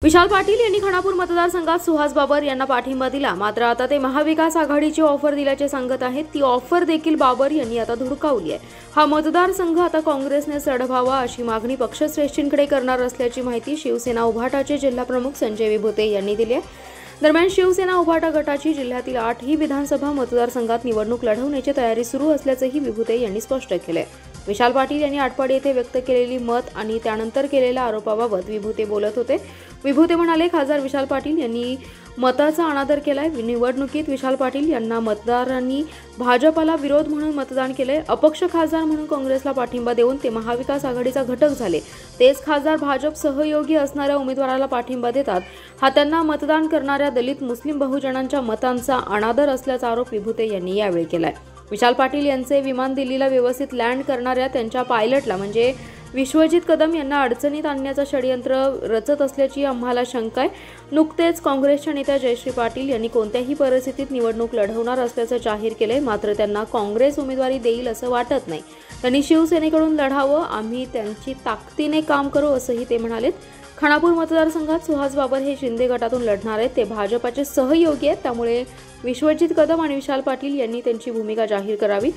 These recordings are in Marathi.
विशाल पाटील यांनी खानापूर मतदारसंघात सुहास बाबर यांना पाठिंबा दिला। मात्र आता ते महाविकास आघाडीची ऑफर दिल्याचे सांगत आहेत। ती ऑफर देखील बाबर यांनी आता धुडकावली आहे। हा मतदारसंघ आता काँग्रेसने लढवावा अशी मागणी पक्षश्रेष्ठींकडे करणार असल्याची माहिती शिवसेना उभाटाचे जिल्हाप्रमुख संजय विभूते यांनी दिली आहे। दरम्यान शिवसेना उभाटा गटाची जिल्ह्यातील 8ही विधानसभा मतदारसंघात निवडणूक लढवण्याची तयारी सुरू असल्याचेही विभूते यांनी स्पष्ट केले। विशाल पाटील यांनी आटपाडी येथे व्यक्त केलेली मत आणि त्यानंतर केलेल्या आरोपाबाबत विभूते बोलत होते। विभूते म्हणाले, खासदार विशाल पाटील यांनी मताचा अनादर केलाय। निवडणुकीत विशाल पाटील यांना मतदारांनी भाजपला विरोध म्हणून मतदान केले। अपक्ष खासदार म्हणून काँग्रेसला पाठिंबा देऊन ते महाविकास आघाडीचा घटक झाले। तेच खासदार भाजप सहयोगी असणाऱ्या उमेदवाराला पाठिंबा देतात। हा त्यांना मतदान करणाऱ्या दलित मुस्लिम बहुजनांच्या मतांचा अनादर असल्याचा आरोप विभूते यांनी यावेळी केलाय। विशाल पाटील यांचे विमान दिल्लीला व्यवस्थित लँड करणाऱ्या त्यांच्या पायलटला म्हणजे विश्वजित कदम यांना अडचणीत आणण्याचं षडयंत्र रचत असल्याची आम्हाला शंका आहे। नुकतेच काँग्रेसच्या नेत्या जयश्री पाटील यांनी कोणत्याही परिस्थितीत निवडणूक लढवणार असल्याचं जाहीर केले। मात्र त्यांना काँग्रेस उमेदवारी देईल असं वाटत नाही। त्यांनी शिवसेनेकडून लढावं, आम्ही त्यांची ताकदीने काम करू असंही ते म्हणाले। खानापूर मतदारसंघात सुहास बाबर हे शिंदे गटातून लढणार आहेत। ते भाजपचे सहयोगी आहेत, त्यामुळे विश्वजित कदम आणि विशाल पाटील यांनी त्यांची भूमिका जाहीर करावी।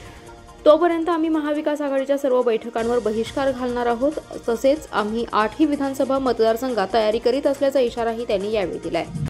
तोपर्यंत आम्ही महाविकास आघाडीच्या सर्व बैठकांवर बहिष्कार घालणार आहोत। तसेच आम्ही 8ही विधानसभा मतदारसंघात तयारी करीत असल्याचा इशाराही त्यांनी यावेळी दिलाय।